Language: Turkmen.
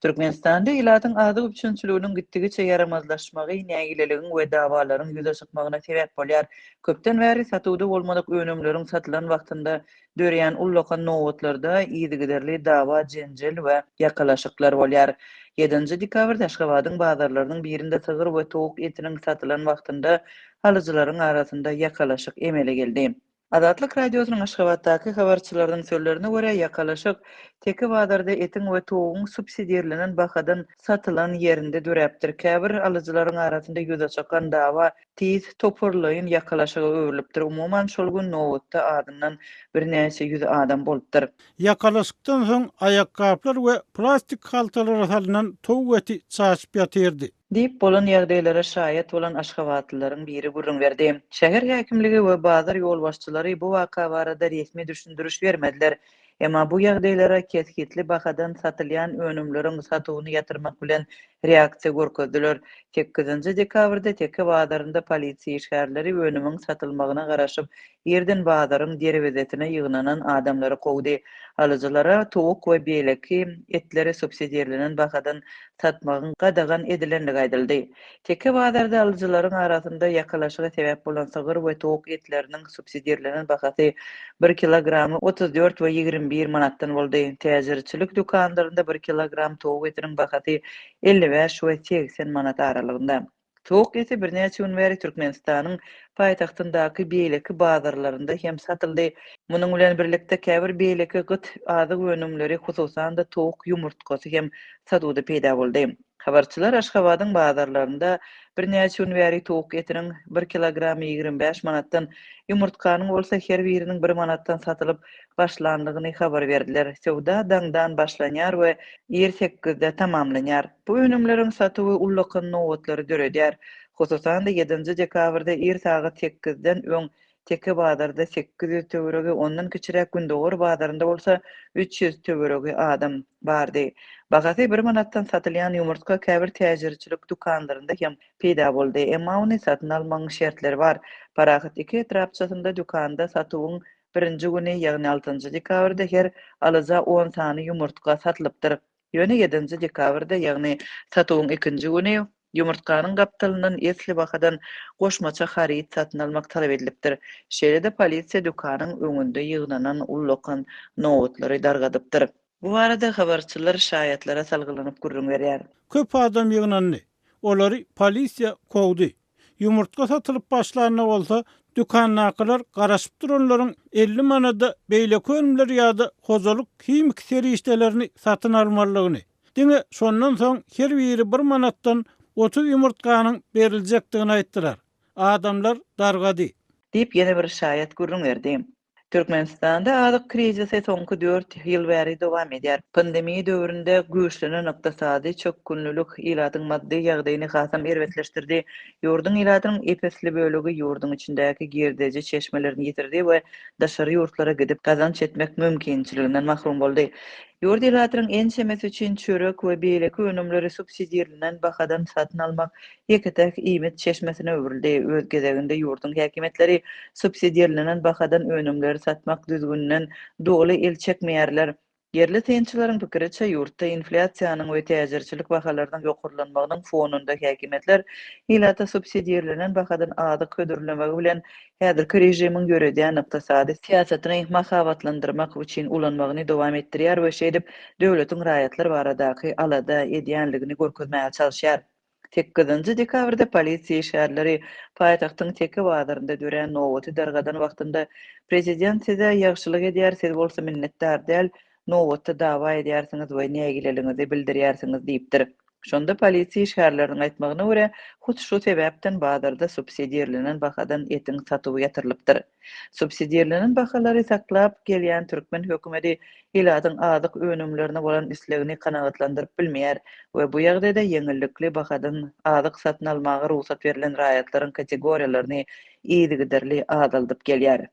Türkmenistanda ilatyň azyk üçinçiliginiň gitdigiçe yaramazlaşmagy nägileligiň we dawalaryň ýüze çykmagyna sebäp bolýar. Köpden bäri satuwda bolmadyk önümleriň satylan wagtynda döreýän ullakan nowatlarda ýygyderli dawa, jenjel we ýakalaşyklar bolýar. 7 dekabrda Aşgabatyň bazarlarynyň birinde sygyr we towuk etiniň satylan wagtynda alyjylaryň arasynda ýakalaşyk emele geldi. Adatlyk radiosynyň Aşgabatdaky habarçylarynyň sözlerine görä ýakalaşyk teki bazarda etin we towugyň subsidiýerlenen bahadan satylan ýerinde döräpdir. Käbir alyjylaryň arasynda ýüze çykan dawa tiz toparlaýyn ýakalaşyga öwrilipdir. Umuman şol gün nowatda adından bir näçe ýüz adam bolupdyr. Ýakalaşykdan soň ayakkablar we plastik haltalara salynan towuk eti çaşyp ýatyrdy. Diýip bolan ýagdaýlara şaýat bolan Aşgabatlylaryň biri gurrun berdi. Şäher häkimligi we bazar ýol başçylary bu waka barada resmi düşündürüş bermediler. Emma bu ýagdaýlara keskitli bahadan satylýan önümleriň satywyny ýatyrmak bilen reaksiýa görkezdiler. 8 dekabrda Teke bazarynda polisiýa işgärleri önümiň satylmagyna garaşyp ýerden bazaryň derwezetine ýygnanan adamlary kowdy. Alyjylara towuk we beýleki etleri subsidiýerlenen bahadan satmagyň gadagan edilenligi aýdyldy. Teke bazarda alyjylaryň arasynda ýakalaşyga sebäp bolan sygyr we towuk etleriniň subsidiýerlenen bahasy 1 kilogramy 34 we 21 manatdan boldy. Täzirçilik dukanlarynda 1 kilogram towuk etiniň bahasy 55 we 80 manat aralygynda. Towuk eti bir näçe gün bäri Türkmenistanyň paýtagtyndaky beýleki bazarlarynda hem satyldy. Munyň bilen birlikde käbir beýleki gyt azyk önümleri, hususan da towuk ýumurtkasy hem satywda peýda boldy. Habarçylar Aşgabatyň bazarlarynda bir näçe gün bäri towuk etiniň 1 kilogramy 25 manatdan, ýumurtkanyň bolsa her biriniň 1 manatdan satylyp başlandygyny habar berdiler. Sewda daňdan başlanýar we 8-de tamamlanýar. Bu önümleriň satywy ullakan nowatlary döredýär. Hususan da 7 dekabrda saat 8-den öň Teke bazarda 800 töweregi, ondan kiçirek Gündogor bazarynda bolsa 300 töweregi adam bardy. Bahasy 1 manatdan satylýan ýumurtka käbir täzirçilik dukanlarynda hem peýda boldy. Emma ony satyn almagyň şertleri bar. Parahat 2 etrapçasynda dukanda satywyň 1-nji güni, ýagny 6 dekabrda her alyja 10 sany ýumurtka satylypdyr. Ýöne 7 dekabrda, ýagny satywyň 2-nji güni ýumurtkanyň gapdalynyň esli bahadan goşmaça harit satyn almak talap edilipdir. Şeýle-de polisiýa dukanyň öňünde ýygnanan ullakan nowatlary dargadypdyr. Bu arada habarçylar şaýatlara salgylanyp gurrun berýär. Köp adam ýygnandy. Olary polisiýa kowdy. Ýumurtka satylyp başlanyna bolsa, dükannaklar garaşyp duranlaryň 50 manada beýleki önümler ýa-da hozalyk kimik serişdelerini satyn almalygyny. Diňe şondan soň her biri 1 manatdan 30 ýumurtkanyň berilejekdigini aýtdylar. Adamlar dargady. Diýip ýene bir şaýat gurrun berdi. Türkmenistanda azyk krizisi soňky 4 ýyl bäri dowam edýär. Pandemiýa döwründe güýçlenen ykdysady çökkünlülük ilatyň maddi ýagdaýyny hasam erwetleşdirdi. Ýurdun ilatynyň epesli bölegi ýurdun içindäki girdeji çeşmelerini ýitirdi we daşary ýurtlara gidip gazanç etmek mümkinçiliginden mahrum boldy. Ýurt ilatynyň en çemesi üçin çörek we beýleki önümleri subsidiýerlenen bahadan satyn almak ýeketek iýmet çeşmesine öwrildi. Öz gezeginde ýurdun häkimetleri subsidiýerlenen bahadan önümleri satmak düzgünden dogly el çekmeýärler. Yerli synçylaryň pikiriçe ýurtda inflasiýanyň we täzirçilik bahalarynyň ýokurlanmagynyň fonunda häkimetler ilata subsidiýerlenen bahadan azyk ködürlemegi bilen häzirki rejimiň göredýän ykdysady siýasatyny mahabatlandyrmak üçin ulanmagyny dowam etdirýär we şeýdip döwletiň raýatlar baradaky alada edýänligini görkezmäge çalışýar. 8 dekabrda polisiýa işgärleri paýtagtyň Teke bazarynda dören nowaty dargadan wagtynda prezident size ýagşylyk edýär, siz bolsa minnetdar däl, nowatda dawa edýärsiňiz we nägileliňizi bildirýärsiňiz diýipdir. Şonda polisiýa işgärleriniň aýtmagyna görä, hut şu sebäpden bazarda subsidiýerlenen bahadan etiň satywy ýatyrylypdyr. Subsidiýerlenen bahalary saklap gelýän türkmen hökümeti ilatyň azyk önümlerine bolan islegini kanagatlandyryp bilmeýär we bu ýagdaýda ýeňillikli bahadan azyk satyn almagy ruhsat berilen raýatlaryň kategoriýalaryny ýygyderli azaldyp gelýär.